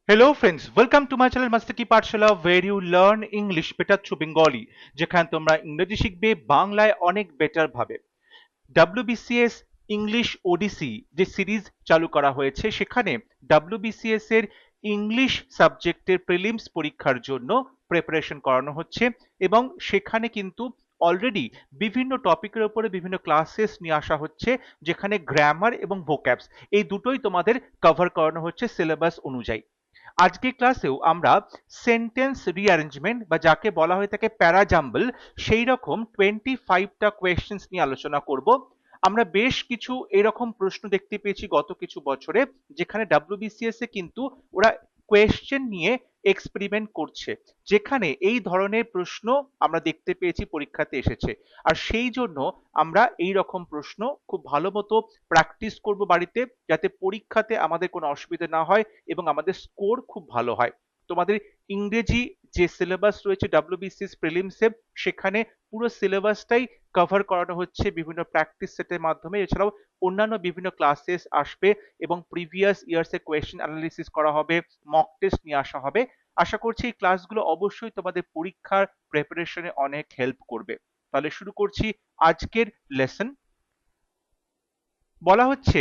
Hello friends, welcome to my channel Master Ki Pathshala where you learn English better through Bengali যেখানে তোমরা ইংরেজি শিখবে বাংলায় অনেক বেটার ভাবে। WBCS ইংলিশ ওডিসি যে সিরিজ চালু করা হয়েছে সেখানে WBCS এর ইংলিশ সাবজেক্টের প্রিলিমস পরীক্ষার জন্য প্রিপারেশন করানো হচ্ছে এবং সেখানে কিন্তু অলরেডি বিভিন্ন টপিকের উপরে বিভিন্ন ক্লাসেস নিয়ে আসা হচ্ছে যেখানে গ্রামার এবং ভোক্যাবস এই দুটোই তোমাদের কভার করানো হচ্ছে সিলেবাস অনুযায়ী। আজকের ক্লাসেও আমরা সেন্টেন্স রিঅ্যারেঞ্জমেন্ট বা যাকে বলা হয়ে থাকে প্যারাজাম্বল সেই রকম 25টা কোয়েশ্চেন্স নিয়ে আলোচনা করব। আমরা বেশ কিছু এরকম প্রশ্ন দেখতে পেয়েছি গত কিছু বছরে যেখানে WBCS এ কিন্তু ওরা কোয়েশ্চেন নিয়ে এক্সপেরিমেন্ট করছে, যেখানে এই ধরনের প্রশ্ন আমরা দেখতে পেয়েছি পরীক্ষাতে এসেছে। আর সেই জন্য আমরা এই রকম প্রশ্ন খুব ভালো মতো প্র্যাকটিস করব বাড়িতে, যাতে পরীক্ষাতে আমাদের কোনো অসুবিধা না হয় এবং আমাদের স্কোর খুব ভালো হয়। তোমাদের ইংরেজি যে সিলেবাস রয়েছে WBCS প্রিলিমসে সেখানে পুরো সিলেবাসটাই কভার করানো হচ্ছে বিভিন্ন প্র্যাকটিস সেটের মাধ্যমে। এছাড়াও অন্যান্য বিভিন্ন ক্লাসেস আসবে এবং প্রিভিয়াস ইয়ার্স এর কোয়েশ্চেন অ্যানালিসিস করা হবে, মক টেস্ট নিয়ে আসা হবে। আশা করছি এই ক্লাসগুলো অবশ্যই তোমাদের পরীক্ষার প্রিপারেশনে অনেক হেল্প করবে। তাহলে শুরু করছি আজকের লেসন। বলা হচ্ছে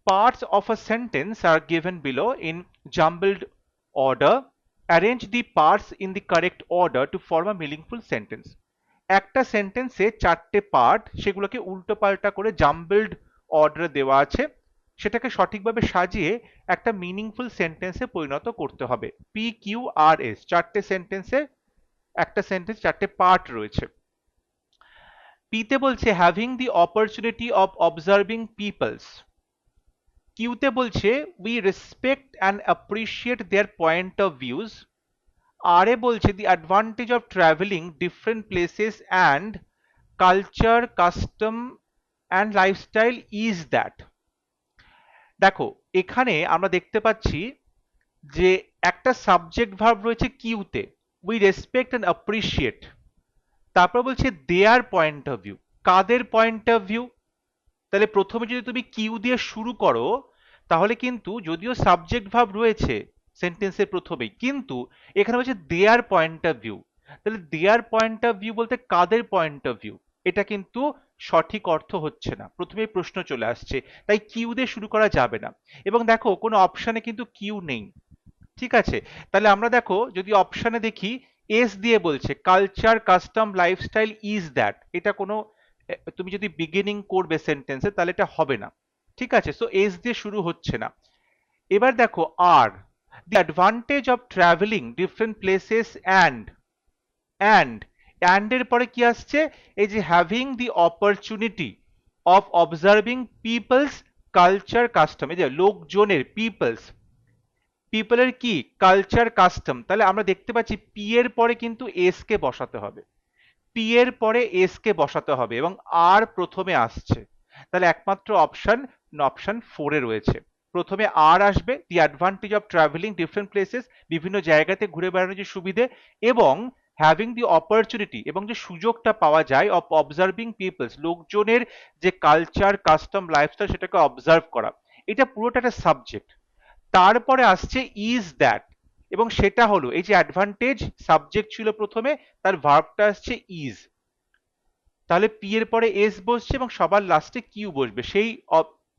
parts of a sentence are given below in jumbled order. Arrange the parts in the correct order to form a meaningful sentence. একটা সেন্টেন্সে চারটে পার্ট, সেগুলোকে উল্টো পাল্টা করে জাম্বলড অর্ডারে দেওয়া আছে, সেটাকে সঠিকভাবে সাজিয়ে একটা মিনিংফুল সেন্টেন্সে পরিণত করতে হবে। PQRS, চারটে সেন্টেন্সে একটা সেন্টেন্স চারটে পার্ট রয়েছে। পিতে বলছে having the opportunity of observing peoples. কিউতে বলছে we respect and appreciate their point of views. R এ বলছে the advantage of traveling different places and culture custom and lifestyle is that. দেখো এখানে আমরা দেখতে পাচ্ছি যে একটা সাবজেক্ট ভার্ব রয়েছে কিউতে, উই রেসপেক্ট অ্যান্ড অ্যাপ্রিসিয়েট। তারপর বলছে দেয়ার পয়েন্ট অফ ভিউ, কাদের পয়েন্ট অফ ভিউ? তাহলে প্রথমে যদি তুমি কিউ দিয়ে শুরু করো তাহলে কিন্তু যদিও সাবজেক্ট ভার্ব রয়েছে সেন্টেন্সের প্রথমেই, কিন্তু এখানে বলছে দেয়ার পয়েন্ট অফ ভিউ। তাহলে দেয়ার পয়েন্ট অফ ভিউ বলতে কাদের পয়েন্ট অফ ভিউ? এটা কিন্তু সঠিক অর্থ হচ্ছে না, প্রথমেই প্রশ্ন চলে আসছে, তাই কিউ দিয়ে শুরু করা যাবে না। এবং দেখো কোনো অপশনে কিন্তু কিউ নেই, ঠিক আছে? তাহলে আমরা দেখো যদি অপশনে দেখি এস দিয়ে বলছে culture custom lifestyle is that, এটা কোনো তুমি যদি বিগিনিং করবে সেন্টেন্সে তাহলে এটা হবে না, ঠিক আছে? সো এস দিয়ে শুরু হচ্ছে না। এবার দেখো R, the advantage of traveling different places and এর পরে কি আসছে? এই যে having the opportunity of observing peoples culture custom, এই যে লোকজনের পিপলের কি কালচার কাস্টম, তাহলে আমরা দেখতে পাচ্ছি পি এর পরে কিন্তু এস কে বসাতে হবে, পি এর পরে এস কে বসাতে হবে এবং আর প্রথমে আসছে। তাহলে একমাত্র অপশন অপশন 4 এ রয়েছে, প্রথমে আর আসবে, the advantage of traveling different places, বিভিন্ন জায়গাতে ঘুরে বেড়ানোর যে সুবিধে, এবং হ্যাভিং দি অপরচুনিটি, এবং যে সুযোগটা পাওয়া যায় অফ অবজার্ভিং পিপলস, লোকজনের যে কালচার কাস্টম লাইফস্টাইল সেটাকে অবজার্ভ করা। এটা পুরোটা একটা সাবজেক্ট। তারপরে আসছে ইজ দ্যাট, এবং সেটা হলো এই যে অ্যাডভান্টেজ সাবজেক্ট ছিল প্রথমে, তার ভার্বটা আসছে ইজ। তাহলে পি এর পরে এস বসছে এবং সবার লাস্টে কিউ বসবে। সেই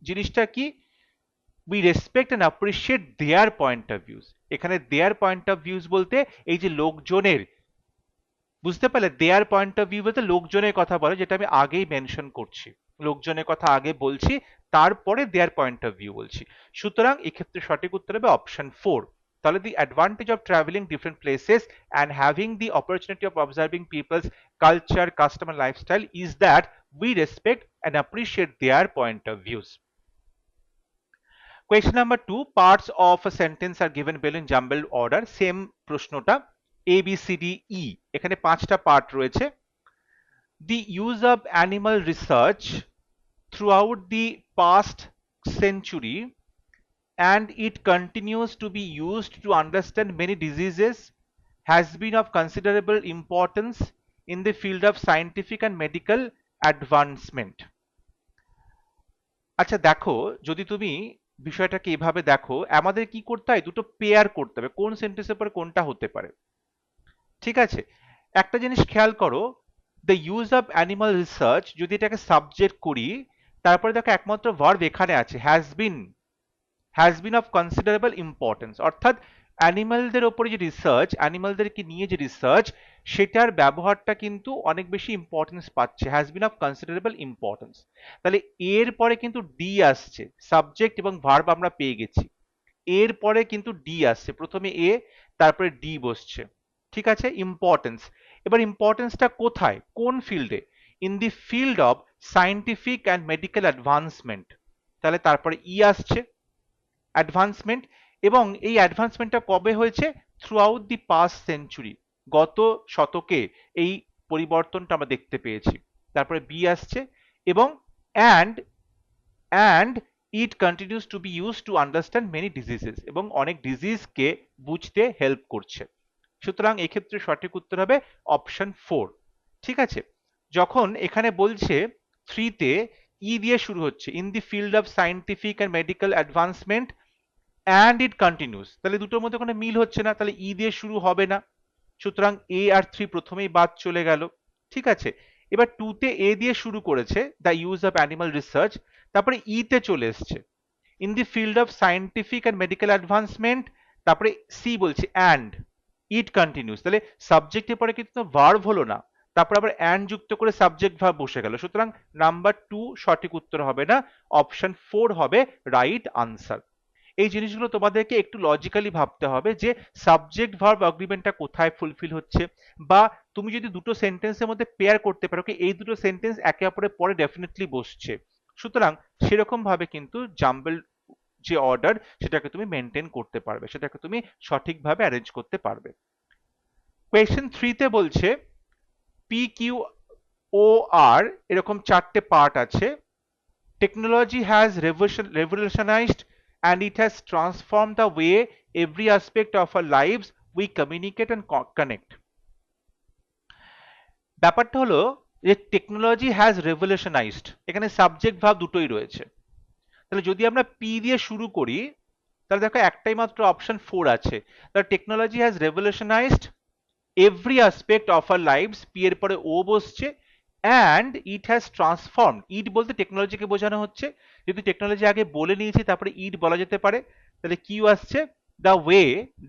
জিনিসটা কি? We respect and appreciate their point of views. এখানে দেয়ার পয়েন্ট অফ ভিউজ বলতে এই যে লোকজনের, বুঝতে পারলে? দেয়ার পয়েন্ট অফ ভিউ বলতে লোকজনের কথা বলে, যেটা আমি আগেই মেনশন করছি, লোকজনের কথা আগে বলছি তারপরে দেয়ার পয়েন্ট অফ ভিউ বলছি। সুতরাং এক্ষেত্রে সঠিক উত্তর হবে অপশন 4। তাহলে the advantage of traveling different places and having the opportunity of observing peoples culture custom and lifestyle is that we respect and appreciate their point of views. Question number 2, parts of a sentence are given below in jumbled order. Same প্রশ্নটা, এ B C D E, এখানে পাঁচটা part রয়েছে। The use of animal research throughout the past century and it continues to be used to understand many diseases has been of considerable importance in the field of scientific and medical advancement. আচ্ছা দেখো, যদি তুমি বিষয়টাকে এভাবে দেখো, আমাদের কি করতে হয়, দুটো পেয়ার করতে হবে কোন সেন্টেন্সের পরে কোনটা হতে পারে। ঠিক আছে, একটা জিনিস খেয়াল করো, the use of animal research যদি এটাকে সাবজেক্ট করি, তারপরে দেখো একমাত্র ভার্ব এখানে আছে has been of considerable importance, অর্থাৎ অ্যানিমালদের ওপরে যে রিসার্চ, অ্যানিমালদেরকে নিয়ে যে রিসার্চ, সেটার ব্যবহারটা কিন্তু অনেক বেশি ইম্পর্টেন্স পাচ্ছে, has been of considerable importance. তাহলে এর পরে কিন্তু ডি আসছে, সাবজেক্ট এবং ভার্ব আমরা পেয়ে গেছি, এর পরে কিন্তু ডি আসছে, প্রথমে এ তারপরে ডি বসছে। ঠিক আছে, ইম্পর্টেন্স। এবার ইম্পর্টেন্সটা কোথায়, কোন ফিল্ডে, in the field of scientific and medical advancement, তাহলে তারপরে ই আসছে, অ্যাডভান্সমেন্ট। এবং এই অ্যাডভান্সমেন্টটা কবে হয়েছে, through out the past century, গত শতকে এই পরিবর্তনটা আমরা দেখতে পেয়েছি। তারপরে বি আসছে, এবং and and it continues to be use to understand many diseases, এবং অনেক ডিজিজকে বুঝতে হেল্প করছে। সুতরাং এক্ষেত্রে সঠিক উত্তর হবে অপশন 4। ঠিক আছে, যখন এখানে বলছে থ্রিতে ই দিয়ে শুরু হচ্ছে, in the field of scientific and medical advancement and it continuous, তাহলে দুটোর মধ্যে কোনো মিল হচ্ছে না, তাহলে ই দিয়ে শুরু হবে না, সুতরাং এ আর থ্রি প্রথমেই বাদ চলে গেল। ঠিক আছে, এবার টুতে এ দিয়ে শুরু করেছে, the use of animal research, তারপরে ইতে চলে এসছে, in the field of scientific and medical advancement, তারপরে সি বলছে অ্যান্ড ইট কন্টিনিউস, তাহলে সাবজেক্টের পরে কিন্তু ভার্ব হলো না, তারপর আবার অ্যান্ড যুক্ত করে সাবজেক্ট ভার্ব বসে গেল, সুতরাং নাম্বার 2 সঠিক উত্তর হবে না, অপশন 4 হবে রাইট আনসার। এই জিনিসগুলো তোমাদেরকে একটু লজিক্যালি ভাবতে হবে যে সাবজেক্ট ভার্ব অ্যাগ্রিমেন্টটা কোথায় ফুলফিল হচ্ছে, বা তুমি যদি দুটো সেন্টেন্সের মধ্যে পেয়ার করতে পারো কি এই দুটো সেন্টেন্স একে অপরের পরে ডেফিনেটলি বসছে, সুতরাং সেরকম ভাবে কিন্তু জাম্বল যে অর্ডার সেটাকে তুমি মেনটেন করতে পারবে, সেটাকে তুমি সঠিকভাবে অ্যারেঞ্জ করতে পারবে। কোয়েশ্চেন 3 তে বলছে পি কিউ ও আর এরকম চারটে পার্ট আছে, technology has revolutionized and it has transformed the way every aspect of our lives we communicate and connect। ব্যাপারটা হলো যে টেকনোলজি হ্যাজ রেভলিউশনাইজড, এখানে সাবজেক্ট ভার্ব দুটোই রয়েছে, তাহলে যদি আমরা পি দিয়ে শুরু করি, তাহলে দেখো একটাই মাত্র অপশন 4 আছে, তাহলে technology has revolutionized every aspect of our lives, P এর পরে ও বসছে, and it has transform, it বলতে টেকনোলজিকে বোঝানো হচ্ছে, যদি টেকনোলজি আগে বলে নিয়েছি তারপরে ইট বলা যেতে পারে, তাহলে কিউ আসছে, the way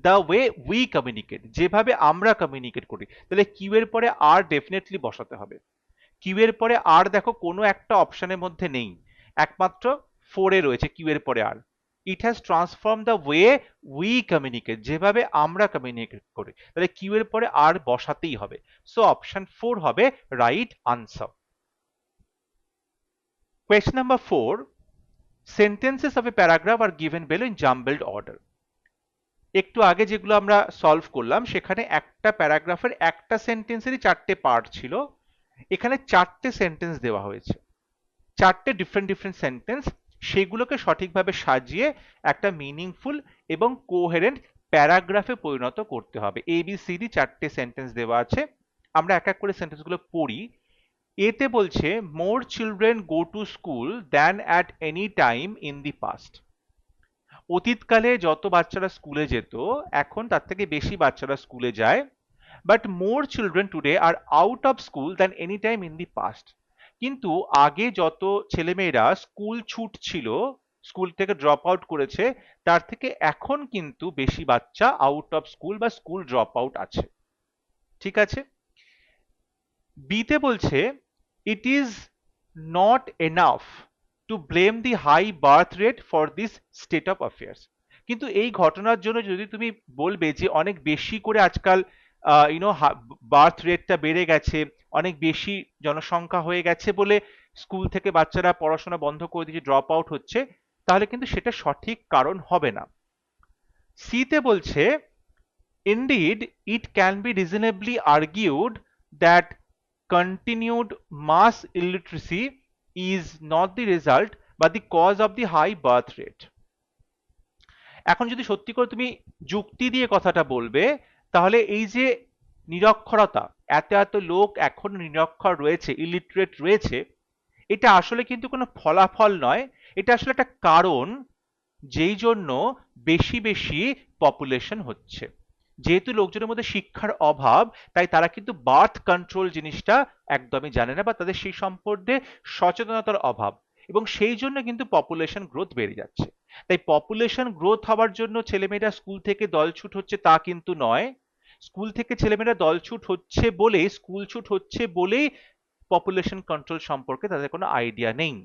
the way we communicate, যেভাবে আমরা কমিউনিকেট করি, তাহলে কিউ এর পরে আর ডেফিনেটলি বসাতে হবে। কিউ এর পরে আর দেখো কোনো একটা অপশনের মধ্যে নেই, একমাত্র 4 এ রয়েছে কিউ এর পরে R. It has transform the way we communicate, যেভাবে আমরা কমিউনিকেট করি, তাহলে কিউ এর পরে আর বসাতেই হবে, সো অপশন 4 হবে right answer. Question number 4, sentences of a paragraph are given below in jumbled order। একটু আগে যেগুলো আমরা সলভ করলাম সেখানে একটা প্যারাগ্রাফের একটা সেন্টেন্সেরই চারটে পার্ট ছিল, এখানে চারটে সেন্টেন্স দেওয়া হয়েছে, চারটে ডিফারেন্ট সেন্টেন্স, সেগুলোকে সঠিকভাবে সাজিয়ে একটা মিনিংফুল এবং কোহেরেন্ট প্যারাগ্রাফে পরিণত করতে হবে। ABCD চারটে সেন্টেন্স দেওয়া আছে, আমরা এক এক করে সেন্টেন্সগুলো পড়ি। এতে বলছে more children go to school than at any time in the past, অতীতকালে যত বাচ্চারা স্কুলে যেত এখন তার থেকে বেশি বাচ্চারা স্কুলে যায়, but more children today are out of school than any time in the past, কিন্তু আগে যত ছেলেমেয়েরা স্কুল ছুট ছিল, স্কুল থেকে ড্রপ আউট করেছে, তার থেকে এখন কিন্তু বেশি বাচ্চা আউট অফ স্কুল বা স্কুল ড্রপ আউট আছে। ঠিক আছে, বিতে বলছে it is not enough to blame the high birth rate for this state of affairs, কিন্তু এই ঘটনার জন্য যদি তুমি বলবে যে অনেক বেশি করে আজকাল বার্থ রেটটা বেড়ে গেছে, অনেক বেশি জনসংখ্যা হয়ে গেছে বলে স্কুল থেকে বাচ্চারা পড়াশোনা বন্ধ করে দিয়েছে, ড্রপ আউট হচ্ছে, তাহলে কিন্তু সেটা সঠিক কারণ হবে না। সিতে বলছে indeed it can be reasonably argued that continued mass illiteracy is not the result but the cause of the high birth rate। এখন যদি সত্যি করে তুমি যুক্তি দিয়ে কথাটা বলবে, তাহলে এই যে নিরক্ষরতা, এত এত লোক এখন নিরক্ষর রয়েছে, ইলিটারেট রয়েছে, এটা আসলে কিন্তু কোনো ফলাফল নয়, এটা আসলে একটা কারণ যেই জন্য বেশি বেশি পপুলেশন হচ্ছে। যেহেতু লোকজনের মধ্যে শিক্ষার অভাব, তাই তারা কিন্তু বার্থ কন্ট্রোল জিনিসটা একদমই জানে না, বা তাদের সেই সম্পর্কে সচেতনতার অভাব, এবং সেই জন্য কিন্তু পপুলেশন গ্রোথ বেড়ে যাচ্ছে। তাই পপুলেশন গ্রোথ হওয়ার জন্য ছেলেমেয়েরা স্কুল থেকে দলছুট হচ্ছে তা কিন্তু নয়। স্কুল থেকে ছেলেমেয়েরা দলছুট হচ্ছে বলেই, স্কুল ছুট হচ্ছে বলেই পপুলেশন কন্ট্রোল সম্পর্কে তাদের কোনো আইডিয়া নেই।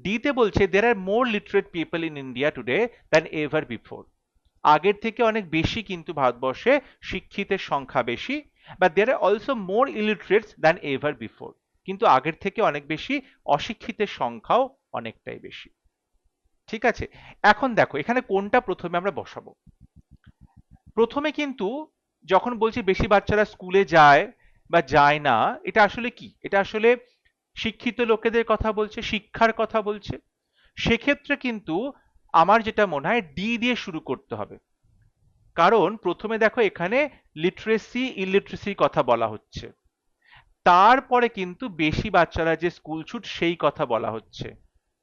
ডিতে বলছে there are more literate people in India today than ever before। আগের থেকে অনেক বেশি কিন্তু ভারতবর্ষে শিক্ষিতের সংখ্যা বেশি, but there are also more illiterates than ever before। কিন্তু আগের থেকে অনেক বেশি অশিক্ষিতের সংখ্যাও অনেকটাই বেশি। ঠিক আছে, এখন দেখো এখানে কোনটা প্রথমে আমরা বসাবো। প্রথমে কিন্তু যখন বলছি বেশি বাচ্চারা স্কুলে যায় বা যায় না, এটা আসলে কি? এটা আসলে শিক্ষিত লোকেদের কথা বলছে, শিক্ষার কথা বলছে। সেক্ষেত্রে কিন্তু আমার যেটা মনে হয় ডি দিয়ে শুরু করতে হবে। কারণ প্রথমে দেখো এখানে লিটারেসি ইলিটারেসির কথা বলা হচ্ছে, তারপরে কিন্তু বেশি বাচ্চারা যে স্কুল ছুট সেই কথা বলা হচ্ছে।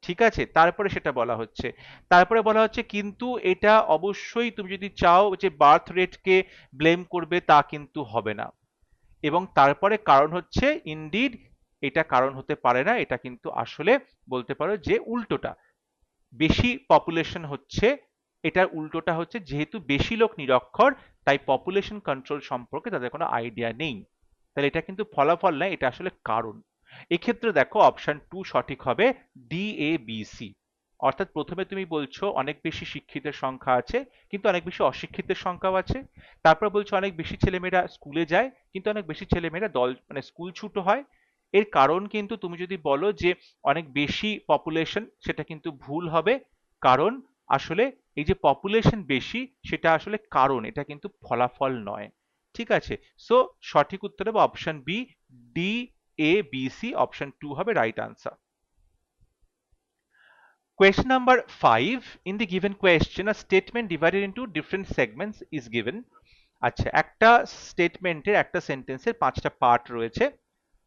ঠিক আছে, তারপরে সেটা বলা হচ্ছে। তারপরে বলা হচ্ছে কিন্তু এটা অবশ্যই তুমি যদি চাও যে বার্থ রেটকে ব্লেম করবে তা কিন্তু হবে না। এবং তারপরে কারণ হচ্ছে ইনডিড এটা কারণ হতে পারে না, এটা কিন্তু আসলে বলতে পারো যে উল্টোটা, বেশি পপুলেশন হচ্ছে, এটার উল্টোটা হচ্ছে যেহেতু বেশি লোক নিরক্ষর, তাই পপুলেশন কন্ট্রোল সম্পর্কে তাদের কোনো আইডিয়া নেই। তাহলে এটা কিন্তু ফলাফল নয়, এটা আসলে কারণ। এক্ষেত্রে দেখো অপশন 2 সঠিক হবে, ডি এ বি সি। অর্থাৎ প্রথমে তুমি বলছো অনেক বেশি শিক্ষিতের সংখ্যা আছে কিন্তু অনেক বেশি অশিক্ষিতের সংখ্যাও আছে। তারপর বলছো অনেক বেশি ছেলেমেয়েরা স্কুলে যায় কিন্তু অনেক বেশি ছেলেমেয়েরা দল মানে স্কুল ছুটো হয়। এর কারণ কিন্তু তুমি যদি বলো যে অনেক বেশি পপুলেশন, সেটা কিন্তু ভুল হবে। কারণ আসলে এই যে পপুলেশন বেশি সেটা আসলে কারণ, এটা কিন্তু ফলাফল নয়। ঠিক আছে, সো সঠিক উত্তর হবে option B, D A B C, option 2 হবে right answer. Question number 5, in the given question a statement divided into different segments is given। আচ্ছা, একটা স্টেটমেন্টের একটা সেন্টেন্সের 5টা পার্ট রয়েছে,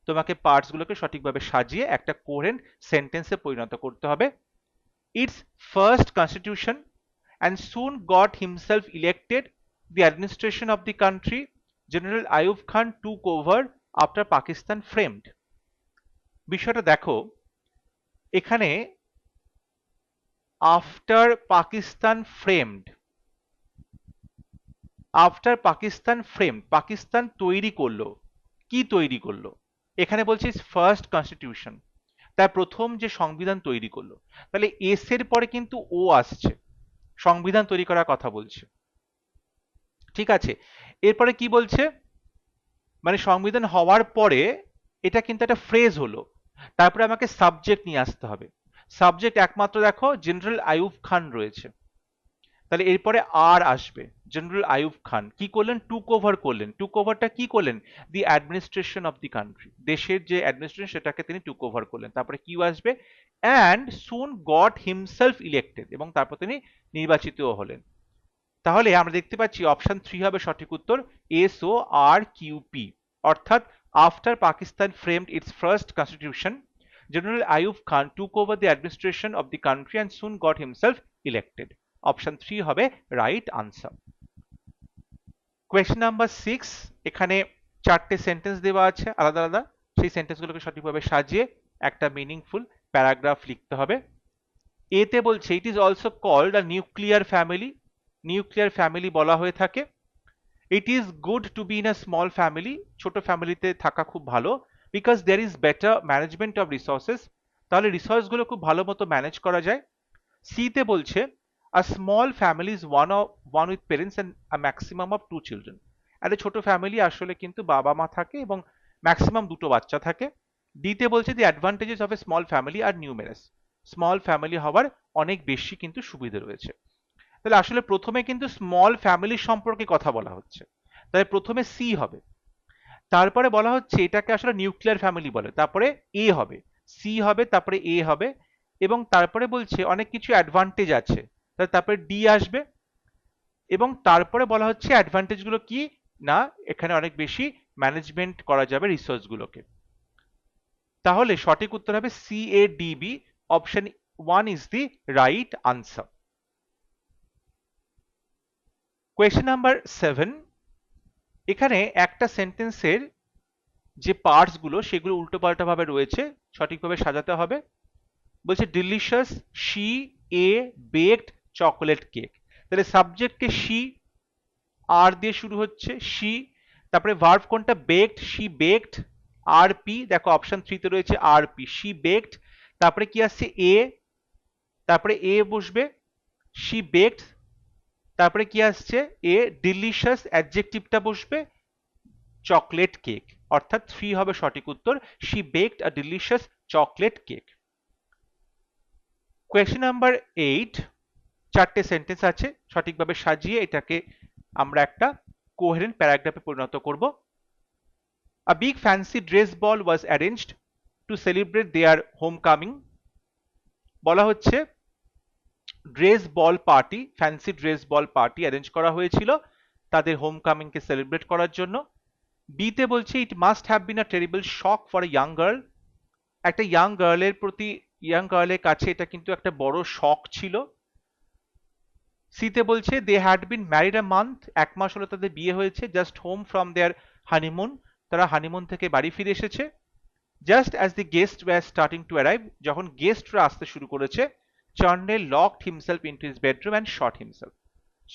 তোমাকে পার্টস গুলোকে সঠিকভাবে সাজিয়ে একটা কোহেরেন্ট সেন্টেন্সে পরিণত করতে হবে। Its first constitution and soon got himself elected, the administration of the country General Ayub Khan took over after Pakistan framed। বিষয়টা দেখো এখানে after Pakistan framed, after Pakistan framed Pakistan তৈরি করলো, কি তৈরি করলো? এখানে বলছে ফার্স্ট কনস্টিটিউশন, তার প্রথম যে সংবিধান তৈরি করলো। তাহলে এস এর পরে কিন্তু ও আসছে, সংবিধান তৈরি করার কথা বলছে। ঠিক আছে, এরপরে কি বলছে, মানে সংবিধান হওয়ার পরে এটা কিন্তু একটা ফ্রেজ হলো, তারপরে আমাকে সাবজেক্ট নিয়ে আসতে হবে। সাবজেক্ট একমাত্র দেখো জেনারেল আইয়ুব খান রয়েছে, তাহলে এরপরে আর আসবে। জেনারেল আইয়ুব খান কি করলেন? টুক ওভার করলেন। টুক ওভারটা কি করলেন? দি অ্যাডমিনিস্ট্রেশন অফ দি কান্ট্রি, দেশের যে অ্যাডমিনিস্ট্রেশন সেটাকে তিনি টুক ওভার করলেন। তারপরে কি আসবে? And soon goat himself elected, এবং তারপর তিনি নির্বাচিতও হলেন। তাহলে আমরা দেখতে পাচ্ছি অপশন 3 হবে সঠিক উত্তর, এস ও আর কিউ পি। অর্থাৎ after Pakistan framed its first constitution, general Ayub Khan took over the administration of the country and soon goat himself elected. Option 3 হবে রাইট আনসার। কোয়েশ্চেন নাম্বার 6, এখানে 4টে সেন্টেন্স দেওয়া আছে আলাদা আলাদা, সেই সেন্টেন্সগুলোকে সঠিকভাবে সাজিয়ে একটা মিনিংফুল প্যারাগ্রাফ লিখতে হবে। এতে বলছে it is also called a nuclear family, nuclear family বলা হয়ে থাকে। It is good to be in a small family, ছোট ফ্যামিলিতে থাকা খুব ভালো, because there is better management of resources, তাহলে রিসোর্সগুলো খুব ভালো মতো ম্যানেজ করা যায়। সিতে বলছে a small family is one with parents and a maximum of 2 children। একটা ছোট ফ্যামিলি আসলে কিন্তু বাবা মা থাকে এবং ম্যাক্সিমাম দুটো বাচ্চা থাকে। ডিতে বলছে the advantages of a small family are numerous, small family হওয়ার অনেক বেশি কিন্তু সুবিধা রয়েছে। তাহলে আসলে প্রথমে কিন্তু স্মল ফ্যামিলি সম্পর্কে কথা বলা হচ্ছে, তাহলে প্রথমে সি হবে। তারপরে বলা হচ্ছে এটাকে আসলে নিউক্লিয়ার ফ্যামিলি বলে, তারপরে এ হবে, সি হবে, তারপরে এ হবে, এবং তারপরে বলছে অনেক কিছু অ্যাডভান্টেজ আছে, তারপরে ডি আসবে, এবং তারপরে বলা হচ্ছে অ্যাডভান্টেজ গুলো কি না, এখানে অনেক বেশি ম্যানেজমেন্ট করা যাবে রিসোর্স গুলোকে। তাহলে সঠিক উত্তর হবে C A D B, option 1 is the right answer. Question number 7, এখানে একটা সেন্টেন্সের যে পার্টস গুলো সেগুলো উল্টোপাল্টা ভাবে রয়েছে, সঠিকভাবে সাজাতে হবে। বলছে delicious she A baked chocolate cake. তাহলে সাবজেক্টকে শি, আর দিয়ে শুরু হচ্ছে শি, তারপরে ভার্ব কোনটা, বেকড, শি বেকড, আর পি, দেখো অপশন 3 তে রয়েছে আর পি, শি বেকড। তারপরে কি আসছে এ, তারপরে এ বসবে, শি বেকড, তারপরে কি আসছে এ, ডিলিশিয়াস অ্যাডজেক্টিভটা বসবে, চকলেট কেক, অর্থাৎ 3 হবে সঠিক উত্তর, she baked a delicious chocolate cake. Question number 8, চারটে সেন্টেন্স আছে, সঠিকভাবে সাজিয়ে এটাকে আমরা একটা কোহেরেন্ট প্যারাগ্রাফে পরিণত করব। A big fancy dress ball was arranged to celebrate their homecoming. বলা হচ্ছে ড্রেস বল পার্টি, ফ্যান্সি ড্রেস বল পার্টি অ্যারেঞ্জ করা হয়েছিল তাদের হোমকামিং কে সেলিব্রেট করার জন্য। বিতে বলছে it must have been a terrible shock for a young girl. একটা ইয়াং গার্লের প্রতি, ইয়াং গার্লের কাছে এটা কিন্তু একটা বড় শক ছিল। সিতে বলছে they had been married a month, এক মাস হলো তাদের বিয়ে হয়েছে, just home from their honeymoon, তারা হানিমুন থেকে বাড়ি ফিরে এসেছে। Just as the guest were starting to arrive, যখন গেস্টরা আসতে শুরু করেছে, Charnley locked himself into his bedroom and shot himself.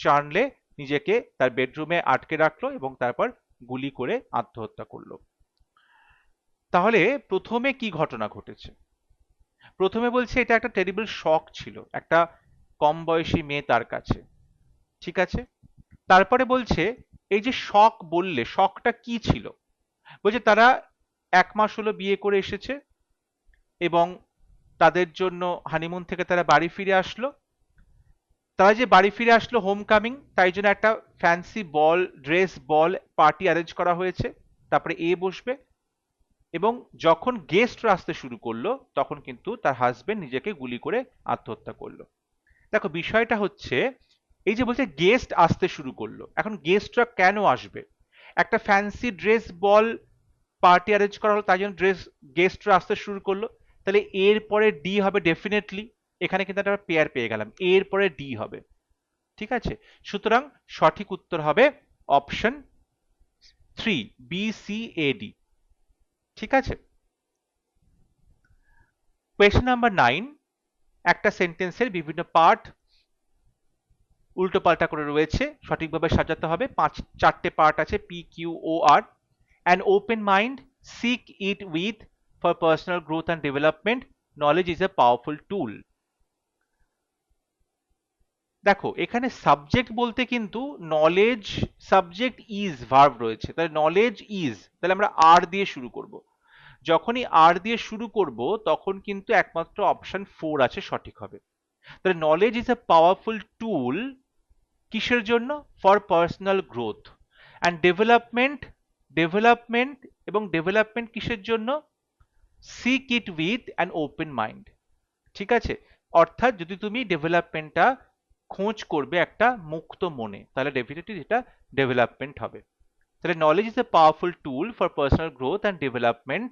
Charnley নিজেকে তার বেডরুমে আটকে রাখলো এবং তারপর গুলি করে আত্মহত্যা করলো। তাহলে প্রথমে কি ঘটনা ঘটেছে? প্রথমে বলছে এটা একটা টেরিবল শক ছিল একটা কম বয়সী মেয়ে তার কাছে, ঠিক আছে। তারপরে বলছে এই যে শক বললে, শকটা কি ছিল? বলছে তারা এক মাস হলো বিয়ে করে এসেছে এবং তাদের জন্য হানিমুন থেকে তারা বাড়ি ফিরে আসলো। তারা যে বাড়ি ফিরে আসলো হোম কামিং, তাই জন্য একটা ফ্যান্সি বল, ড্রেস বল পার্টি অ্যারেঞ্জ করা হয়েছে। তারপরে এ বসবে এবং যখন গেস্টরা আসতে শুরু করলো তখন কিন্তু তার হাজবেন্ড নিজেকে গুলি করে আত্মহত্যা করলো। দেখো বিষয়টা হচ্ছে এই যে বলছে গেস্ট আসতে শুরু করলো, এখন গেস্টরা কেন আসবে? একটা ফ্যান্সি ড্রেস বল পার্টি অ্যারেঞ্জ করা হলো, তাই জন্য গেস্টরা আসতে শুরু করলো। তাহলে এর পরে ডি হবে ডেফিনেটলি, এখানে কিন্তু একটা পেয়ার পেয়ে গেলাম, এর পরে ডি হবে, ঠিক আছে। সুতরাং সঠিক উত্তর হবে option 3, B C A D, ঠিক আছে। কোয়েশ্চেন নাম্বার 9, একটা সেন্টেন্সের বিভিন্ন পার্ট উল্টো পাল্টা করে রয়েছে, সঠিকভাবে সাজাতে হবে। চারটে পার্ট আছে, P Q O R. An open mind, seek it with for personal growth and development, knowledge is a powerful tool. দেখো এখানে সাবজেক্ট বলতে কিন্তু নলেজ, সাবজেক্ট ইজ, ভার্ব রয়েছে, তাহলে নলেজ ইজ, তাহলে আমরা আর দিয়ে শুরু করব। যখনই আর দিয়ে শুরু করব তখন কিন্তু একমাত্র অপশন 4 আছে সঠিক হবে। তাহলে knowledge is a powerful tool কিসের জন্য? For personal growth and development, development এবং ডেভেলপমেন্ট কিসের জন্য? Seek it with an open mind, ঠিক আছে। অর্থাৎ যদি তুমি ডেভেলপমেন্টটা খোঁজ করবে একটা মুক্ত মনে, তাহলে ডেফিনেটলি এটা ডেভেলপমেন্ট হবে। তাহলে knowledge is a powerful tool for personal growth and development,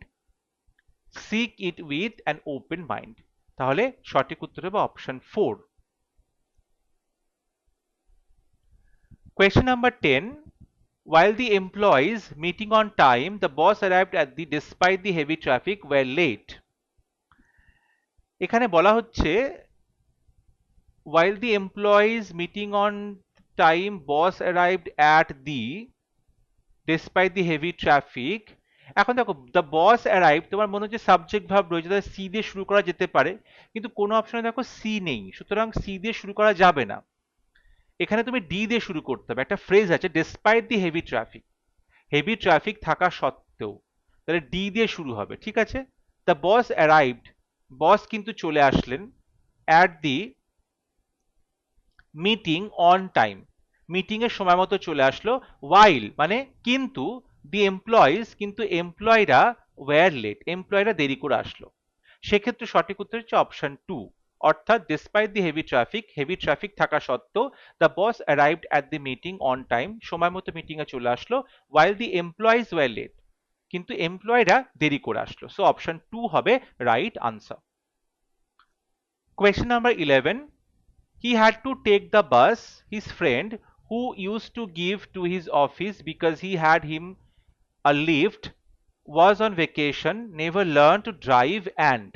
seek it with an open mind, তাহলে সঠিক উত্তর হবে option 4। Question number 10. While the employees meeting on time, the boss arrived at the despite the heavy traffic were late. এখানে বলা হচ্ছে while the employees meeting on time, boss arrived at the despite the heavy traffic. এখন দেখো the boss arrived, তোমার মনে হচ্ছে subject verb রয়েছে, তাহলে সি দিয়ে শুরু করা যেতে পারে, কিন্তু কোনো অপশনে দেখো সি নেই, সুতরাং সি দিয়ে শুরু করা যাবে না। এখানে তুমি ডি দিয়ে শুরু করতে হবে। একটা ফ্রেজ আছে ডিসপাইট দি হেভি ট্রাফিক, হেভি ট্রাফিক থাকা সত্ত্বেও, তাহলে ডি দিয়ে শুরু হবে, ঠিক আছে। দ্য বস অ্যারাইভড, বস কিন্তু চলে আসলেন, at the meeting on time, meeting এর সময় মতো চলে আসলো, ওয়াইল মানে কিন্তু, দি এমপ্লয়িজ কিন্তু এমপ্লয়িরা ওয়্যার লেট, এমপ্লয়িরা দেরি করে আসলো। সেক্ষেত্রে সঠিক উত্তর হচ্ছে অপশন 2, অর্থাৎ ডিসপাইট দি হেভি ট্রাফিক, হেভি ট্রাফিক থাকা সত্ত্বেও the boss arrived at the meeting on time, সময় মতো মিটিং এ চলে আসলো, ওয়াইল দি এমপ্লয়িজ ওয়্যার লেট, কিন্তু এমপ্লয়িরা দেরি করে আসলো। সো অপশন 2 হবে right answer. Question number 11. He had to take the bus. His friend, who used to give to his office because he had him a lift, was on vacation, never learned to drive and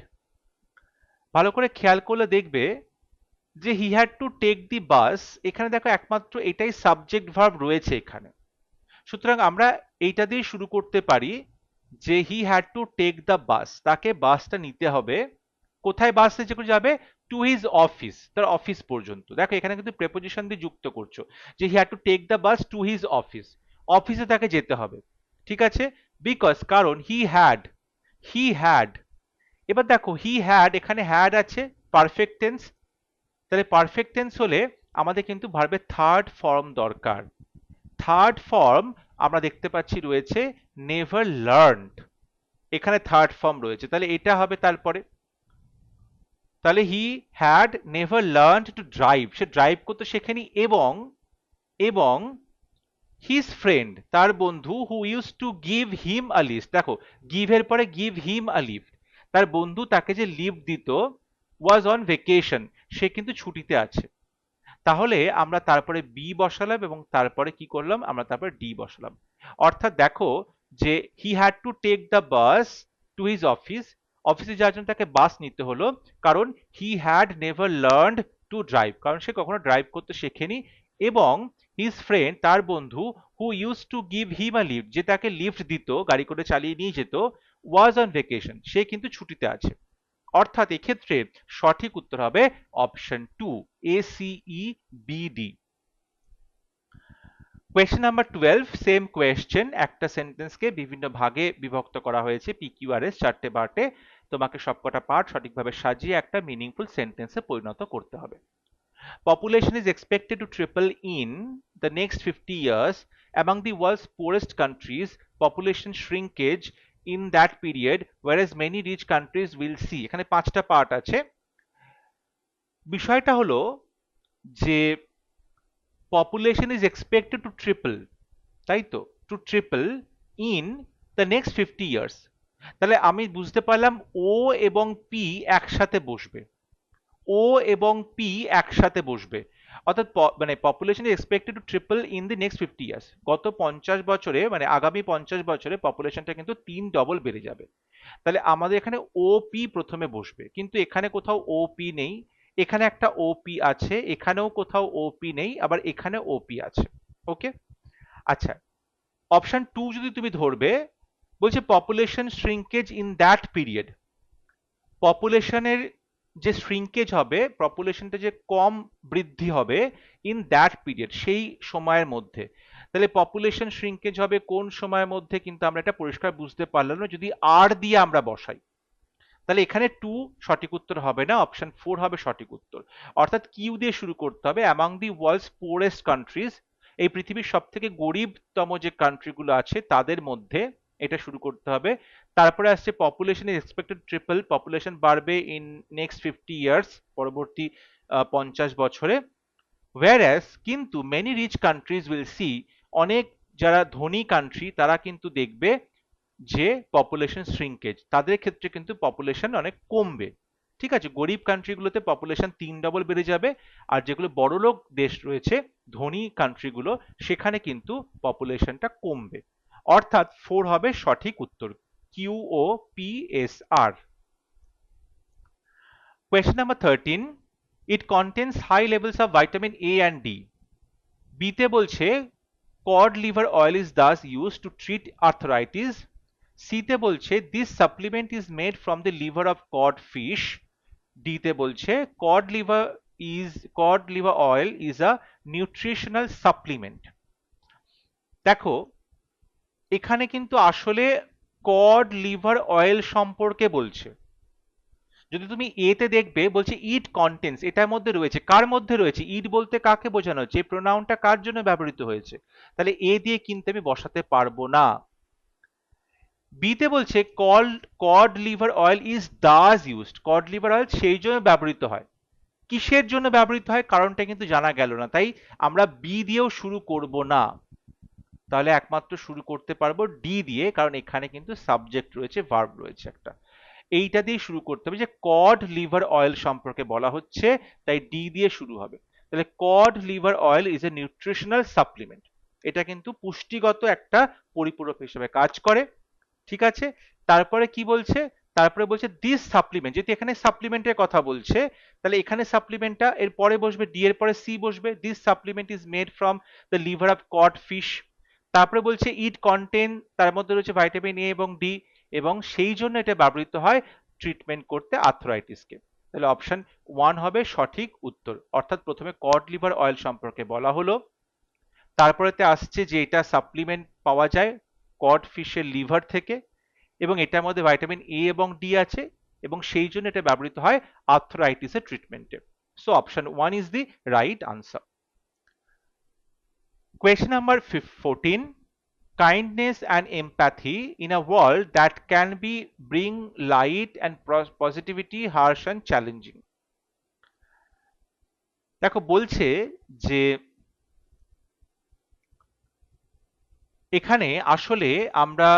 ভালো করে খেয়াল করলে দেখবে যে he had to take the bus, এখানে দেখো একমাত্র এটাই সাবজেক্ট ভার্ব রয়েছে এখানে। সুতরাং আমরা এইটা দিয়ে শুরু করতে পারি যে he had to take the bus, তাকে বাসটা নিতে হবে। কোথায় বাসে করে যাবে? টু হিজ অফিস, তার অফিস পর্যন্ত। দেখো এখানে কিন্তু প্রেপোজিশন দিয়ে যুক্ত করছো যে he had to take the bus to his office, অফিসে তাকে যেতে হবে। ঠিক আছে, বিকজ কারণ হি হ্যাড। এবার দেখো হি হ্যাড, এখানে হ্যাড আছে পারফেক্ট টেন্স, তাহলে পারফেক্ট টেন্স হলে আমাদের কিন্তু ভার্বের থার্ড ফর্ম দরকার। থার্ড ফর্ম আমরা দেখতে পাচ্ছি রয়েছে নেভার লার্নড, এখানে থার্ড ফর্ম রয়েছে, তাহলে এটা হবে তারপরে। তাহলে he had never learned to drive, সে ড্রাইভ করতে শেখেনি, এবং হিজ ফ্রেন্ড, তার বন্ধু, who use to give him a lift, দেখো গিভ এর পরে গিভ হিম আ লিফট, তার বন্ধু তাকে যে লিফট দিত, ওয়াজ অন ভেকেশন, সে কিন্তু ছুটিতে আছে। তাহলে আমরা তারপরে বি বসালাম এবং তারপরে কি করলাম, আমরা তারপরে ডি বসালাম। অর্থাৎ দেখো যে he had to take the bus to his office, অফিসে যাওয়ার জন্য তাকে বাস নিতে হলো, কারণ he had never learned to drive, কারণ সে কখনো ড্রাইভ করতে শেখেনি, এবং হিজ ফ্রেন্ড, তার বন্ধু, who use to give him a lift, যে তাকে লিফট দিত, গাড়ি করে চালিয়ে নিয়ে যেত, ওয়াজ অন ভেকেশন, সে কিন্তু ছুটিতে আছে। অর্থাৎ এক্ষেত্রে সঠিক উত্তর হবে option 2, ACEBD। Question number 12, same question, একটা সেন্টেন্সকে বিভিন্ন ভাগে বিভক্ত করা হয়েছে, PQRS 4টে পার্টে, তোমাকে সবকটা পার্ট সঠিকভাবে সাজিয়ে একটা মিনিংফুল সেন্টেন্সে পরিণত করতে হবে। Population is expected to triple in the next 50 years. Among the world's poorest countries, population shrinkage in that period, whereas many rich countries will see, এখানে 5টা পার্ট আছে। বিষয়টা হলো যে population is expected to triple, তাই তো, to triple in the next 50 years, তাহলে আমি বুঝতে পারলাম ও এবং পি একসাথে বসবে, ও এবং পি একসাথে বসবে, অর্থাৎ মানে population is expected to triple in the next 50 years, গত 50 বছরে মানে আগামী 50 বছরে পপুলেশনটা কিন্তু 3 ডবল বেড়ে যাবে। তাহলে আমাদের এখানে ওপি প্রথমে বসবে, কিন্তু এখানে কোথাও ওপি নেই, এখানে একটা ওপি আছে, এখানেও কোথাও ওপি নেই, আবার এখানে ওপি আছে। ওকে, আচ্ছা, অপশন 2 যদি তুমি ধরবে, বলছে population shrinkage in that period, পপুলেশনের যে শ্রিঙ্কেজ হবে, পপুলেশনটা যে কম বৃদ্ধি হবে, ইন দ্যাট পিরিয়ড, সেই সময়ের মধ্যে। তাহলে পপুলেশন শ্রিঙ্কেজ হবে কোন সময়ের মধ্যে, কিন্তু আমরা এটা পরিষ্কার বুঝতে পারলাম না যদি আর দিয়ে আমরা বসাই, তাহলে এখানে 2 সঠিক উত্তর হবে না, অপশন 4 হবে সঠিক উত্তর। অর্থাৎ কিউ দিয়ে শুরু করতে হবে, among the world's poorest countries, এই পৃথিবীর সব থেকে গরিবতম যে কান্ট্রিগুলো আছে তাদের মধ্যে এটা শুরু করতে হবে। তারপরে আসছে population is expected triple, population বাড়বে ইন নেক্সট 50 ইয়ার্স, পরবর্তী 50 বছরে। whereas কিন্তু many rich countries will see, অনেক যারা ধনী কান্ট্রি তারা কিন্তু দেখবে যে পপুলেশন শ্রিঙ্কেজ, তাদের ক্ষেত্রে কিন্তু পপুলেশন অনেক কমবে। ঠিক আছে, গরিব কান্ট্রিগুলোতে পপুলেশন 3 ডবল বেড়ে যাবে, আর যেগুলো বড়লোক দেশ রয়েছে, ধনী কান্ট্রিগুলো, সেখানে কিন্তু পপুলেশনটা কমবে। অর্থাৎ 4 হবে সঠিক উত্তর, QOPSR। Question number 13, it contains high levels of vitamin A and D. B তে বলছে cod liver oil is thus used to treat arthritis. C তে বলছে this supplement is made from the liver of cod fish. D তে বলছে cod liver oil is a nutritional supplement. দেখো এখানে কিন্তু আসলে cod liver oil সম্পর্কে বলছে। যদি তুমি এ তে দেখবে বলছে ইট কন্টেন্স, এটার মধ্যে রয়েছে, কার মধ্যে রয়েছে, ইট বলতে কাকে বোঝানো হচ্ছে, এই প্রোনাউনটা কার জন্য ব্যবহৃত হয়েছে, তাহলে এ দিয়ে কিন্তু আমি বসাতে পারবো না। বি তে বলছে cod liver oil is Das used, cod liver oil সেই জন্য ব্যবহৃত হয়, কিসের জন্য ব্যবহৃত হয় কারণটা কিন্তু জানা গেল না, তাই আমরা বি দিয়েও শুরু করব না, তাহলে একমাত্র শুরু করতে পারবো ডি দিয়ে, কারণ এখানে কিন্তু সাবজেক্ট রয়েছে, ভার্ব রয়েছে একটা, এইটা দিয়ে শুরু করতে হবে, যে কড লিভার অয়েল সম্পর্কে বলা হচ্ছে, তাই ডি দিয়ে শুরু হবে। তাহলে cod liver oil is a nutritional supplement, এটা কিন্তু পুষ্টিগত একটা পরিপূরক হিসেবে কাজ করে। ঠিক আছে, তারপরে কি বলছে, তারপরে বলছে দিস সাপ্লিমেন্ট, যেহেতু এখানে সাপ্লিমেন্টের কথা বলছে তাহলে এখানে সাপ্লিমেন্টটা এর পরে বসবে, ডি এর পরে সি বসবে, this supplement is made from the liver of cod fish. তারপরে বলছে ইট কন্টেন, তার মধ্যে রয়েছে ভাইটামিন এ এবং ডি, এবং সেই জন্য এটা ব্যবহৃত হয় ট্রিটমেন্ট করতে আর্থ্রাইটিসকে। তাহলে অপশন 1 হবে সঠিক উত্তর, অর্থাৎ প্রথমে কড লিভার অয়েল সম্পর্কে বলা হলো, তারপরেতে আসছে যে এটা সাপ্লিমেন্ট পাওয়া যায় কড ফিশের লিভার থেকে, এবং এটার মধ্যে ভাইটামিন এ এবং ডি আছে, এবং সেই জন্য এটা ব্যবহৃত হয় আর্থ্রাইটিসের ট্রিটমেন্টে। So option 1 is the right answer. Question number 14. Kindness and empathy in a world that can be bring light and positivity, harsh and challenging. দেখো বলছে যে এখানে আসলে আমরা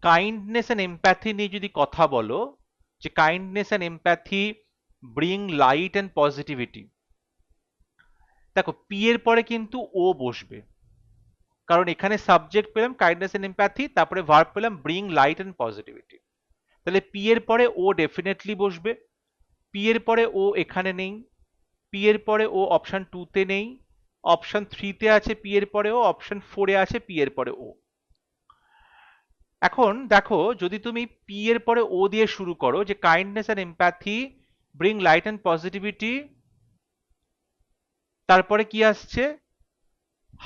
কাইন্ডনেস এন্ড এমপ্যাথি নিয়ে যদি কথা বলো, যে kindness and empathy bring light and positivity, দেখো পি এর পরে কিন্তু ও বসবে, কারণ এখানে সাবজেক্ট পেলাম কাইন্ডনেস এন্ড এমপ্যাথি, তারপরে ভার্ব পেলাম ব্রিং লাইট এন্ড পজিটিভিটি, তাহলে পি এর পরে ও ডেফিনেটলি বসবে। পি এর পরে ও এখানে নেই, পি এর পরে ও অপশন 2 তে নেই, অপশন 3 তে আছে পি এর পরে ও, অপশন 4 এ আছে পি এর পরে ও। এখন দেখো যদি তুমি পি এর পরে ও দিয়ে শুরু করো, যে kindness and empathy bring light and positivity, তারপরে কি আসছে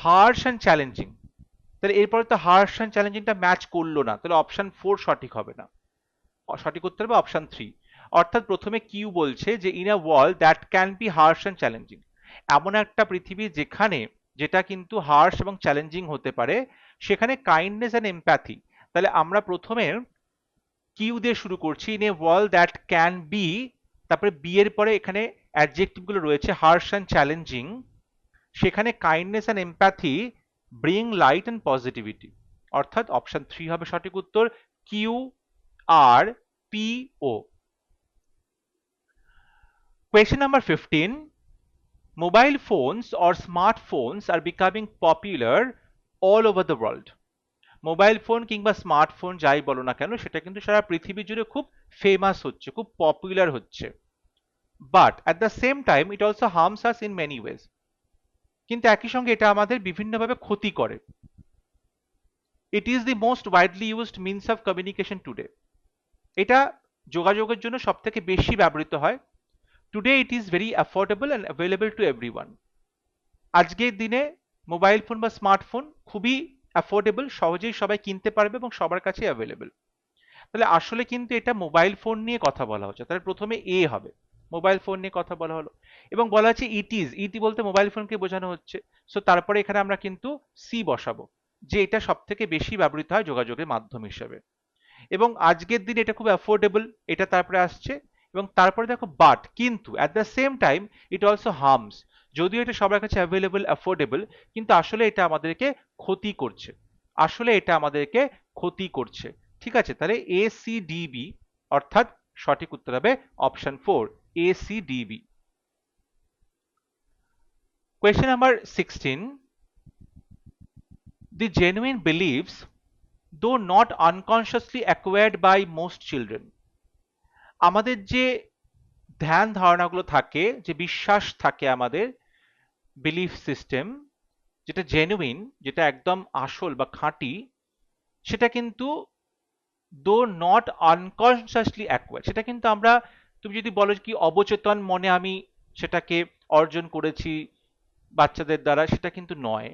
হার্শ এন্ড চ্যালেঞ্জিং, তাহলে এরপরে তো হার্শ এন্ড চ্যালেঞ্জিংটা ম্যাচ করলো না, তাহলে অপশন 4 সঠিক হবে না, সঠিক উত্তর হবে অপশন 3। অর্থাৎ প্রথমে কিউ বলছে যে in a world that can be harsh and challenging, এমন একটা পৃথিবী যেখানে, যেটা কিন্তু হার্শ এবং চ্যালেঞ্জিং হতে পারে, সেখানে কাইন্ডনেস এন্ড এমপ্যাথি, তাহলে আমরা প্রথমে কিউ দিয়ে শুরু করছি, in a world that can be, তারপরে বি এর পরে এখানে অ্যাডজেক্টিভ গুলো রয়েছে হার্শ এন্ড চ্যালেঞ্জিং, সেখানে kindness and empathy bring light and positivity, অর্থাৎ অপশন 3 হবে সঠিক উত্তর, Q R P O. Question number 15. Mobile phones or smartphones are becoming popular all over the world. Mobile phone কিংবা smartphone যাই বলো না কেন, সেটা কিন্তু সারা পৃথিবী জুড়ে খুব ফেমাস হচ্ছে, খুব পপুলার হচ্ছে। But at the same time it also harms us in many ways, কিন্তু একই সঙ্গে এটা আমাদের বিভিন্নভাবে ক্ষতি করে। It is the most widely used means of communication today, এটা যোগাযোগের জন্য সব থেকে বেশি ব্যবহৃত হয়। Today it is very affordable and available to everyone, আজকের দিনে মোবাইল ফোন বা স্মার্টফোন খুবই অ্যাফোর্ডেবল, সহজেই সবাই কিনতে পারবে এবং সবার কাছে অ্যাভেলেবল। তাহলে আসলে কিন্তু এটা মোবাইল ফোন নিয়ে কথা বলা হচ্ছে, তাহলে প্রথমে এ হবে, মোবাইল ফোন নিয়ে কথা বলা হলো, এবং বলা হচ্ছে ইট ইজ, ইটি বলতে মোবাইল ফোনকে বোঝানো হচ্ছে। সো তারপরে এখানে আমরা কিন্তু সি বসাবো, যে এটা সব থেকে বেশি ব্যবহৃত হয় যোগাযোগের মাধ্যম হিসেবে, এবং আজকের দিনে এটা খুব অ্যাফোর্ডেবল, এটা তারপরে আসছে, এবং তারপরে দেখো বাট কিন্তু at the same time it also harms, যদিও এটা সবার কাছে অ্যাভেলেবল অ্যাফোর্ডেবল, কিন্তু আসলে এটা আমাদেরকে ক্ষতি করছে, আসলে এটা আমাদেরকে ক্ষতি করছে। ঠিক আছে, তাহলে এ সি ডি বি, অর্থাৎ সঠিক উত্তর হবে option 4 A C D B. Question number 16. The genuine beliefs, though not unconsciously acquired by most children, আমাদের যে ধ্যান ধারণাগুলো থাকে, যে বিশ্বাস থাকে আমাদের, বিলিফ সিস্টেম, যেটা জেনুইন, যেটা একদম আসল বা খাঁটি, সেটা কিন্তু দো নট আনকনসিয়াসলি অ্যাকোয়ার্ড, সেটা কিন্তু আমরা, তুমি যদি বলো কি অবচেতন মনে আমি সেটাকে অর্জন করেছি বাচ্চাদের দ্বারা, সেটা কিন্তু নয়।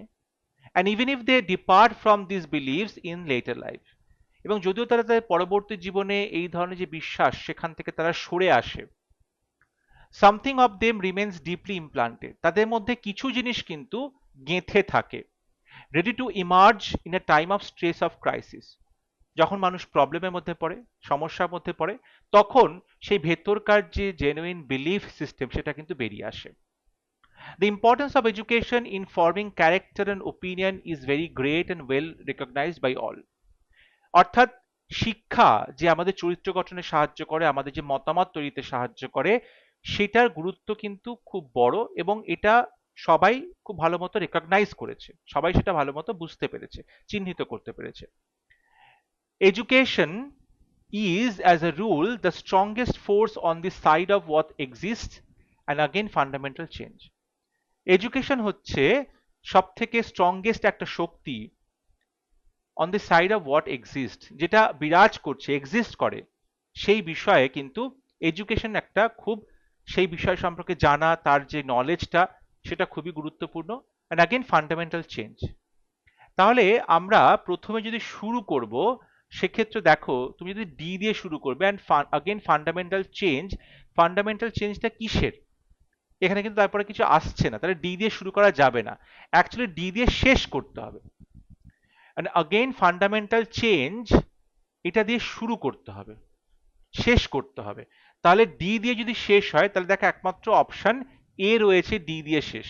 And even if they depart from this believes in later life, এবং যদিও তারা তাদের পরবর্তী জীবনে এই ধরনের যে বিশ্বাস সেখান থেকে তারা সরে আসে, something of them remains deeply implanted, তাদের মধ্যে কিছু জিনিস কিন্তু গেঁথে থাকে, ready to emerge in a time of stress of crisis, যখন মানুষ প্রবলেমের মধ্যে পড়ে, সমস্যার মধ্যে পড়ে, তখন সেই ভেতরকার যে জেনুইন বিলিফ সিস্টেম সেটা কিন্তু বেরিয়ে আসে। The importance of education in forming character and opinion is very great and well recognized by all. অর্থাৎ শিক্ষা যে আমাদের চরিত্র গঠনে সাহায্য করে, আমাদের যে মতামত তৈরিতে সাহায্য করে, সেটার গুরুত্ব কিন্তু খুব বড় এবং এটা সবাই খুব ভালো মতো রেকগনাইজ করেছে, সবাই সেটা ভালো মতো বুঝতে পেরেছে, চিহ্নিত করতে পেরেছে। Education is, as a rule, the strongest force on the side of what exists and again fundamental change. Education হচ্ছে সব থেকে স্ট্রংগেস্ট একটা শক্তি on the side of what exist, যেটা বিরাজ করছে, এক্সিস্ট করে সেই বিষয়ে কিন্তু এডুকেশন একটা খুব, সেই বিষয় সম্পর্কে জানা, তার যে নলেজটা সেটা খুবই গুরুত্বপূর্ণ। And again fundamental change. তাহলে আমরা প্রথমে যদি শুরু করব, সেক্ষেত্রে দেখো তুমি যদি ডি দিয়ে শুরু করবে, and again fundamental change, fundamental চেঞ্জটা কিসের, এখানে কিন্তু তারপরে কিছু আসছে না, তাহলে ডি দিয়ে শুরু করা যাবে না, অ্যাকচুয়ালি ডি দিয়ে শেষ করতে হবে। and again fundamental change এটা দিয়ে শুরু করতে হবে, শেষ করতে হবে। তাহলে ডি দিয়ে যদি শেষ হয় তাহলে দেখো একমাত্র অপশন এ রয়েছে, ডি দিয়ে শেষ।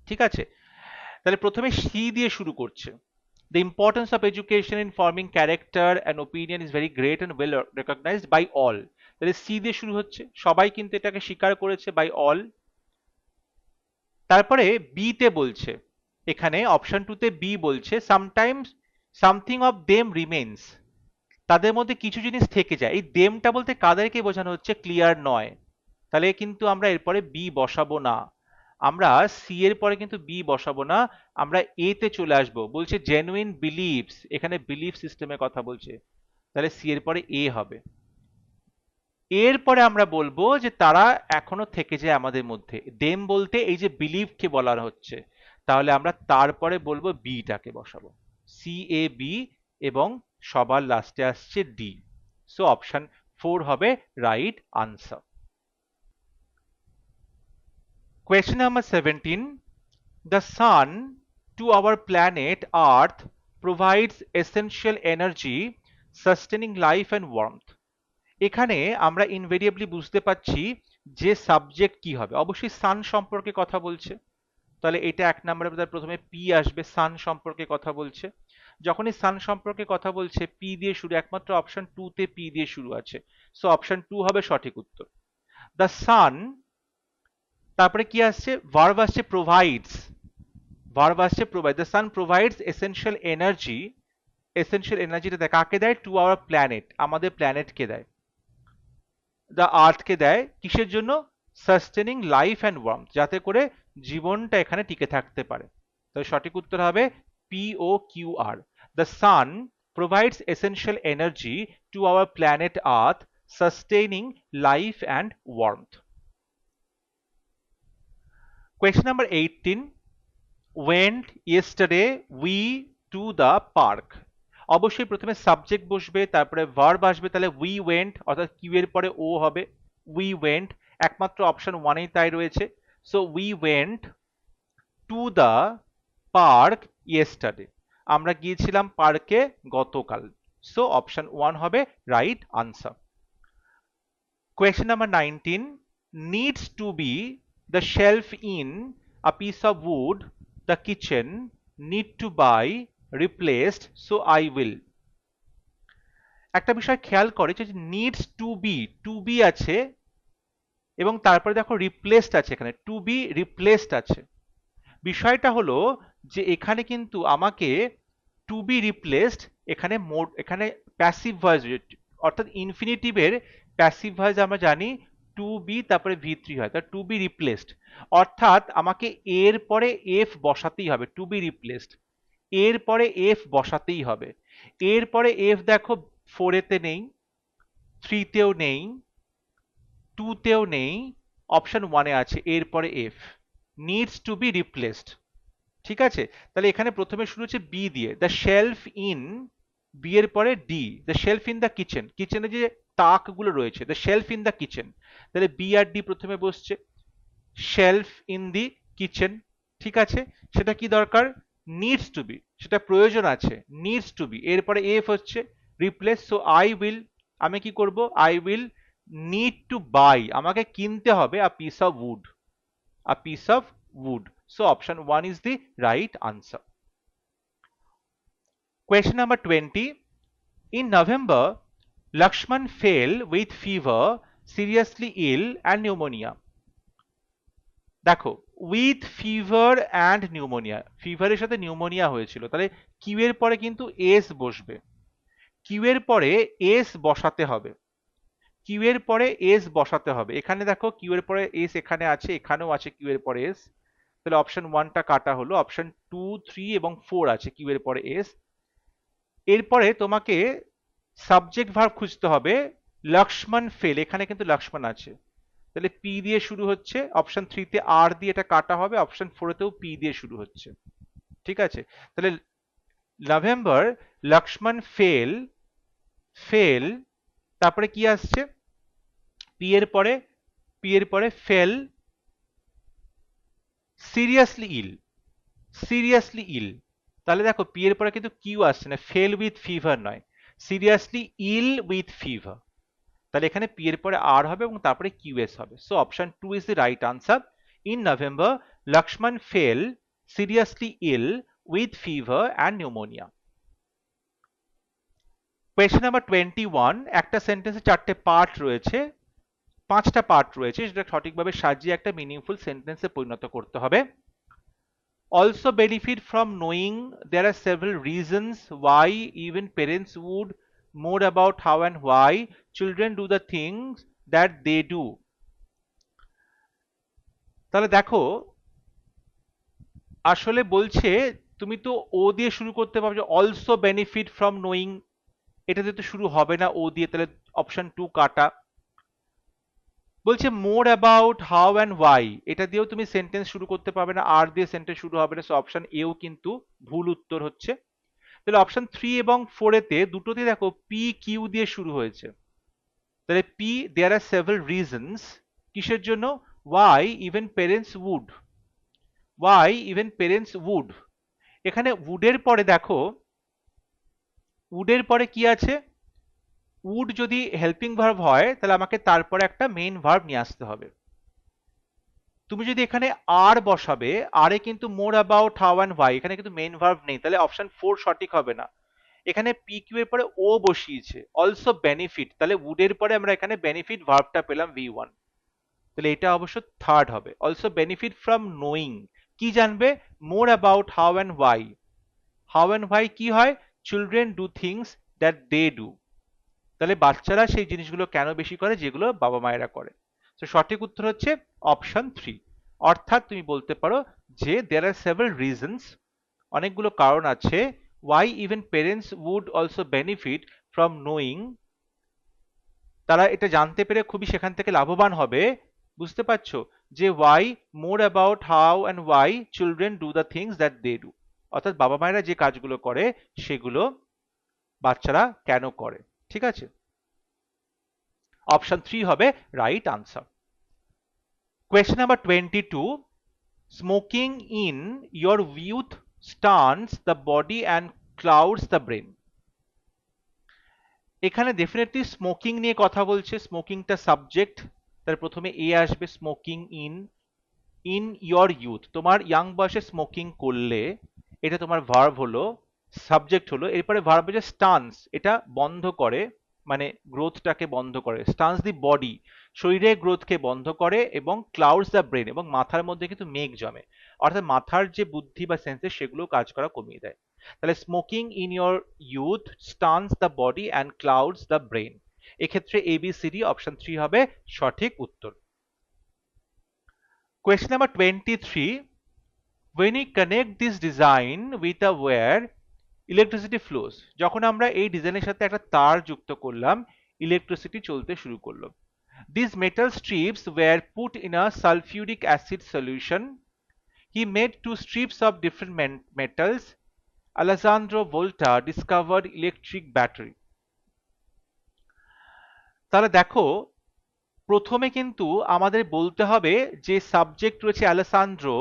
ঠিক আছে, তাহলে প্রথমে সি দিয়ে শুরু করছে। The importance of education in forming character and opinion is very great and well recognized by all. তাহলে সি দিয়ে শুরু হচ্ছে, সবাই কিন্তু এটাকে স্বীকার করেছে, by all। তারপরে বি তে বলছে, এখানে অপশন 2 তে বি বলছে sometimes something of them remains, তাদের মধ্যে কিছু জিনিস থেকে যায়। এই দেমটা বলতে কাদেরকে বোঝানো হচ্ছে, ক্লিয়ার নয়। তাহলে কিন্তু আমরা এরপরে বি বসাবো না, আমরা সি এর পরে কিন্তু বি বসাবো না, আমরা এ তে চলে আসবো। বলছে জেনুইন বিলিভস, এখানে বিলিফ সিস্টেমের কথা বলছে, তাহলে সি এর পরে এ হবে। এরপরে আমরা বলবো যে তারা এখনো থেকে যায় আমাদের মধ্যে, দেম বলতে এই যে বিলিভকে বলা হচ্ছে, তাহলে আমরা তারপরে বলবো বিটাকে বসাবো, সি এ বি, এবং সবার লাস্টে আসছে ডি। সো অপশন 4 হবে right answer. Question number 17. The sun to our planet Earth provides essential energy, sustaining life and warmth. এখানে আমরা ইনভেরিয়েবলি বুঝতে পারছি যে সাবজেক্ট কি হবে, অবশ্যই সান সম্পর্কে কথা বলছে, তাহলে এটা এক নম্বরে প্রথমে পি আসবে, সান সম্পর্কে কথা বলছে। যখনই সান সম্পর্কে কথা বলছে পি দিয়ে শুরু, একমাত্র অপশন 2 তে পি দিয়ে শুরু আছে, সো অপশন 2 হবে সঠিক উত্তর। দ্য সান, তারপরে কি আসছে, ভার্ব আসছে প্রোভাইডস, ভার্ব আসছে provide, the sun provides essential energy, essential এনার্জিটা দেয় কাকে দেয়, টু আওয়ার প্ল্যানেট, আমাদের প্ল্যানেটকে দেয়, দ্য আর্থকে দেয়, কিসের জন্য, সাস্টেনিং লাইফ অ্যান্ড ওয়ার্মথ, যাতে করে জীবনটা এখানে টিকে থাকতে পারে। তাহলে সঠিক উত্তর হবে P O Q R. The sun provides essential energy to our planet earth, sustaining life and warmth. Question number 18. Went yesterday we to the park. অবশ্যই প্রথমে সাবজেক্ট বসবে, তারপরে ভার্ব আসবে, তাহলে উই ওয়েন্ট, অর্থাৎ কিউ এর পরে ও হবে, উই ওয়েন্ট, একমাত্র অপশন 1 এই তাই রয়েছে। So we went to the park yesterday, আমরা গিয়েছিলাম পার্কে গতকাল। সো অপশন 1 হবে right answer. Question number 19. Needs to be the shelf in a piece of wood, the kitchen need to buy replaced, so I will. একটা বিষয় খেয়াল করে যে নিডস টু বি আছে এবং তারপরে দেখো রিপ্লেসড আছে, এখানে টু বি রিপ্লেসড আছে। বিষয়টা হলো যে এখানে কিন্তু আমাকে টু বি রিপ্লেসড, এখানে মোড, এখানে প্যাসিভ ভয়েস, অর্থাৎ ইনফিনিটিভের প্যাসিভ ভয়েস আমরা জানি টু বি তারপরে ভি3 হয়, তা টু বি রিপ্লেসড, অর্থাৎ আমাকে এর পরে এফ বসাতেই হবে, টু বি রিপ্লেসড এর পরে এফ বসাতেই হবে। এর পরে এফ দেখো 4 এতে নেই, 3 তেও নেই, 2 তেও নেই, অপশন 1 এ আছে, এর পরে F, needs to be replaced. ঠিক আছে, তাহলে এখানে প্রথমে শুরু হচ্ছে বি দিয়ে, দ্য শেলফ ইন, বি এর পরে D, the shelf in the kitchen, কিচেনে যে তাকগুলো রয়েছে, the shelf in the kitchen, তাহলে বি আর ডি প্রথমে বসছে, শেলফ ইন দি কিচেন। ঠিক আছে, সেটা কি দরকার, নিডস টু বি, সেটা প্রয়োজন আছে, নিডস টু বি, এরপরে এফ হচ্ছে রিপ্লেস, সো আই উইল, আমি কি করব, I will need to buy, আমাকে কিনতে হবে, a piece of wood, a piece of wood. So option 1 is the right answer. Question number 20. In November, Lakshman fell with fever seriously ill and pneumonia. দেখো with fever and pneumonia, ফিভারের সাথে pneumonia হয়েছিল, তাহলে Q এর পরে কিন্তু S বসবে, Q এর পরে এস বসাতে হবে, কিউ এর পরে এস বসাতে হবে। এখানে দেখো কিউ এর পরে এস এখানে আছে, এখানেও আছে কিউ এর পরে এস, তাহলে অপশন 1টা কাটা হলো, অপশন 2, 3 এবং 4 আছে কিউ এর পরে এস। এরপরে তোমাকে সাবজেক্ট ভার্ব খুঁজতে হবে, লক্ষ্মণ ফেল, এখানে কিন্তু লক্ষ্মণ আছে, তাহলে পি দিয়ে শুরু হচ্ছে, অপশন 3তে আর দিয়ে এটা কাটা হবে, অপশন 4তেও পি দিয়ে শুরু হচ্ছে, ঠিক আছে। তাহলে নভেম্বর লক্ষ্মণ ফেল, ফেল, তারপরে কি আসছে, পি এর পরে, পি এর পরে ফেল সিরিয়াসলি ইল, সিরিয়াসলি ইল, তাহলে দেখো পি এর পরে কিন্তু কিউ আসছে না, ফেল উইথ ফিভার নয়, সিরিয়াসলি ইল উইথ ফিভার, তাহলে এখানে পি এর পরে আর হবে এবং তারপরে কিউএস হবে। So option 2 is the right answer. In November Lakshman fell seriously ill with fever and pneumonia. Question number 21, একটা সেন্টেন্সে 4টে পার্ট রয়েছে, 5টা পার্ট রয়েছে, সেটা সঠিকভাবে সাজিয়ে একটা মিনিংফুল সেন্টেন্সে পরিণত করতে হবে। Also benefit from knowing there are several reasons why even parents would more about how and why children do the things that they do. তাহলে দেখো আসলে বলছে তুমি তো ও দিয়ে শুরু করতে পারছো, অলসো বেনিফিট ফ্রম নোয়িং, এটাতে তো শুরু হবে না ও দিয়ে, তাহলে অপশন 2 কাটা। বলছে more about how and why, এটা দিয়েও তুমি সেন্টেন্স শুরু করতে পারবে না, আর দিয়ে সেন্টেন্স শুরু হবে না, সো অপশন এও কিন্তু ভুল উত্তর হচ্ছে। তাহলে অপশন 3 এবং 4 এতে দুটোতে দেখো পি কিউ দিয়ে শুরু হয়েছে, তাহলে P there are several reasons, কিসের জন্য, why even parents would, why even parents would, এখানে উডের পরে দেখো, উডের পরে কি আছে, উড যদি হেল্পিং ভার্ব হয় তাহলে আমাকে তারপরে একটা মেইন ভার্ব নিয়ে আসতে হবে। তুমি যদি এখানে আর বসাবে, আরে কিন্তু more about how and why, এখানে কিন্তু মেইন ভার্ব নেই, তাহলে অপশন 4 সঠিক হবে না। এখানে পি কিউ এর পরে ও বসিয়েছে, অলসো বেনিফিট, তাহলে উডের পরে আমরা এখানে বেনিফিট ভার্বটা পেলাম V1, তাহলে এটা অবশ্য থার্ড হবে। অলসো বেনিফিট ফ্রম নোয়িং, কি জানবে, more about how and why, how and why কি হয়, children do things that they do, তাহলে বাচ্চারা সেই জিনিসগুলো কেন বেশি করে যেগুলো বাবা মায়েরা করে। তো সঠিক উত্তর হচ্ছে অপশন 3। অর্থাৎ তুমি বলতে পারো যে দেয়ার আর সেভারাল রিজনস, অনেকগুলো কারণ আছে, why even parents would also benefit from knowing, তারা এটা জানতে পেরে খুবই সেখান থেকে লাভবান হবে, বুঝতে পারছো, যে why more about how and why children do the things that they do, অর্থাৎ বাবা মায়েরা যে কাজগুলো করে সেগুলো বাচ্চারা কেন করে, ঠিক আছে। অপশন 3 হবে right answer. Question number 22, smoking in your youth stunts the body and clouds the brain, এখানে ডেফিনেটলি স্মোকিং নিয়ে কথা বলছে, স্মোকিংটা সাবজেক্ট, তার প্রথমে এ আসবে, smoking in, in your youth, তোমার ইয়াং বয়সে স্মোকিং করলে, এটা তোমার ভার্ব হলো, সাবজেক্ট হলো, এরপরে ভার্ব হচ্ছে স্টান্স, এটা বন্ধ করে, মানে গ্রোথটাকে বন্ধ করে, স্টান্স দি বডি, শরীরের গ্রোথকে বন্ধ করে, এবং ক্লাউডস দ্য ব্রেন, এবং মাথার মধ্যে কিন্তু মেঘ জমে, অর্থাৎ মাথার যে বুদ্ধি বা সেন্সেস সেগুলো কাজ করা কমিয়ে দেয়। তাহলে smoking in your youth stance the body and clouds the brain, এক্ষেত্রে ABCD অপশন 3 হবে সঠিক উত্তর। Question number 23, when we connect this design with a wire electricity flows, যখন আমরা এই ডিজাইনের সাথে একটা তার যুক্ত করলাম, ইলেকট্রিসিটি চলতে শুরু করলো। These metal strips were put in a sulfuric acid solution. He made two strips of different metals. Alessandro Volta discovered electric battery. তাহলে দেখো প্রথমে কিন্তু আমাদের বলতে হবে যে সাবজেক্ট রয়েছে আলেসান্দ্রো,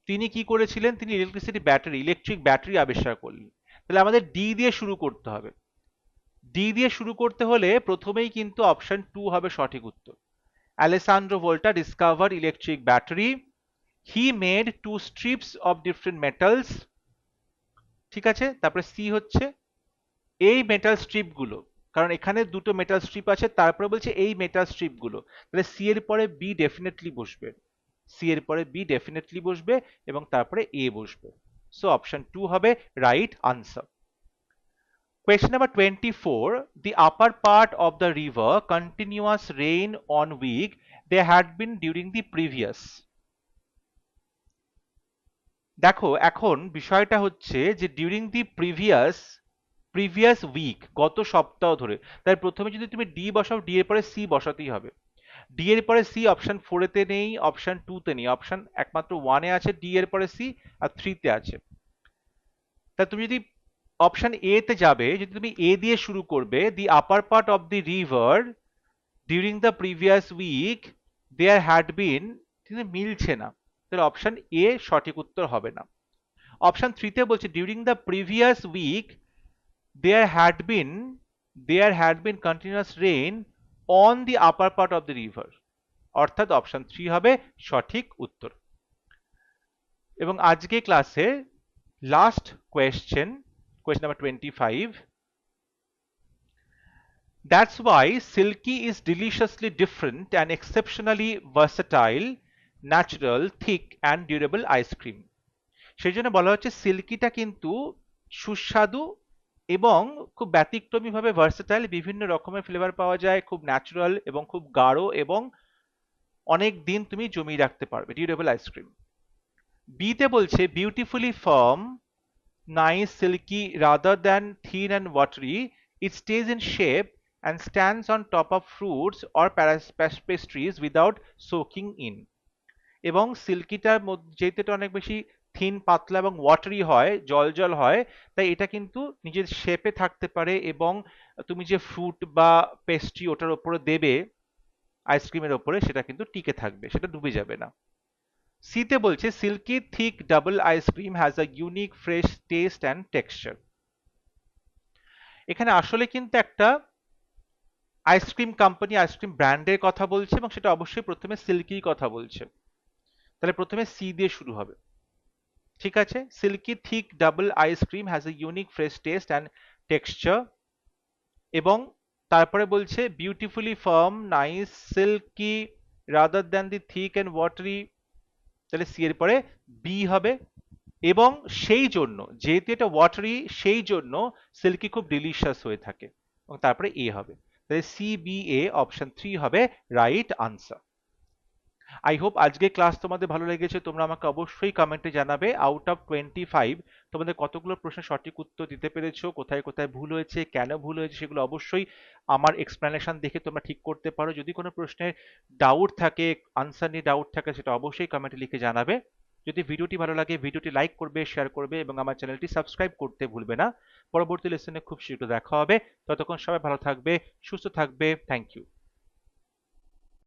তিনি কি করেছিলেন, তিনি ইলেকট্রিসিটি ব্যাটারি, ইলেকট্রিক ব্যাটারি আবিষ্কার করলেন, তাহলে আমাদের ডি দিয়ে শুরু করতে হবে। ডি দিয়ে শুরু করতে হলে প্রথমেই কিন্তু অপশন 2 হবে সঠিক উত্তর, Alessandro ভোল্টা discover electric battery, he made to strips of different metals, ঠিক আছে। তারপরে সি হচ্ছে এই মেটাল স্ট্রিপ গুলো কারণ এখানে দুটো মেটাল স্ট্রিপ আছে, তারপরে বলছে এই মেটাল স্ট্রিপ গুলো, তাহলে সি এর পরে বি ডেফিনেটলি বসবে, সি এর পরে বি ডেফিনেটলি বসবে এবং তারপরে এ বসবে। সো অপশন 2 হবে right answer. Question number 24. The upper part of the river continuous rain on week there had been during the previous. দেখো এখন বিষয়টা হচ্ছে যে ডিউরিং দি প্রিভিয়াস উইক, গত সপ্তাহ ধরে, তাই প্রথমে যদি তুমি ডি বসাও, ডি এর পরে সি বসাতেই হবে। ডি এর পরে সি অপশন 4 এতে নেই, অপশন 2 তে নেই, অপশন একমাত্র 1 এ আছে, ডি এর পরে সি, আর 3 তে আছে। তা তুমি যদি অপশন এ তে যাবে, যদি তুমি এ দিয়ে শুরু করবে, the upper part of the river during the previous week there had been, কিন্তু মিলছে না, তাহলে অপশন এ সঠিক উত্তর হবে না। অপশন 3 তে বলছে during the previous week there had been continuous rain on the upper part of the river, অর্থাৎ অপশন 3 হবে সঠিক উত্তর। এবং আজকে ক্লাসে last question number 25. That's why Silky is deliciously different and exceptionally versatile, natural, thick and durable ice cream. সেই জন্য বলা হচ্ছে সিল্কিটা কিন্তু সুস্বাদু এবং খুব ব্যতিক্রমী ভাবে ভার্সেটাইল, বিভিন্ন রকমের ফ্লেভার পাওয়া যায়, খুব ন্যাচারাল এবং খুব গাঢ় এবং অনেক দিন তুমি জমিয়ে রাখতে পারবে, ডিউরেবল আইসক্রিম। বি তে বলছে beautifully firm, nice, silky rather than thin and watery, it stays in shape and stands on top of fruits or pastries without soaking in. এবং সিল্কিটার মধ্যে যেহেতু এটা অনেক বেশি থিন, পাতলা এবং ওয়াটারি হয়, জল জল হয়, তাই এটা কিন্তু নিজের শেপে থাকতে পারে এবং তুমি যে ফ্রুট বা পেস্ট্রি ওটার উপরে দেবে আইসক্রিমের ওপরে, সেটা কিন্তু টিকে থাকবে, সেটা ডুবে যাবে না। সিতে বলছে silky thick double ice cream has a unique fresh taste and texture. এখানে আসলে কিন্তু একটা আইসক্রিম কোম্পানি, আইসক্রিম ব্র্যান্ডের কথা বলছে এবং সেটা অবশ্যই প্রথমে সিল্কির কথা বলছে, তাহলে প্রথমে সি দিয়ে শুরু হবে। ঠিক আছে, silky thick double ice cream has a unique fresh taste and texture, এবং তারপরে বলছে beautifully firm, nice, silky rather than the thick and watery, তাহলে সি এর পরে বি হবে। এবং সেই জন্য যেহেতু এটা ওয়াটারি, সেই জন্য সিল্কি খুব ডিলিশিয়াস হয়ে থাকে, এবং তারপরে এ হবে, তাহলে সি বি এ অপশন 3 হবে রাইট আনসার। আই হোপ আজকে ক্লাস তোমাদের ভালো লেগেছে। তোমরা আমাকে অবশ্যই কমেন্টে জানাবে আউট অফ 25 তোমাদের কতগুলো প্রশ্নের সঠিক উত্তর দিতে পেরেছো, কোথায় কোথায় ভুল হয়েছে, কেন ভুল হয়েছে, সেগুলো অবশ্যই আমার এক্সপ্লেনেশন দেখে তোমরা ঠিক করতে পারো। যদি কোনো প্রশ্নের ডাউট থাকে, আনসার নিয়ে ডাউট থাকে, সেটা অবশ্যই কমেন্টে লিখে জানাবে। যদি ভিডিওটি ভালো লাগে ভিডিওটি লাইক করবে, শেয়ার করবে এবং আমার চ্যানেলটি সাবস্ক্রাইব করতে ভুলবে না। পরবর্তী লেসনে খুব শীঘ্র দেখা হবে। ততক্ষণ সবাই ভালো থাকবে, সুস্থ থাকবে। Thank you.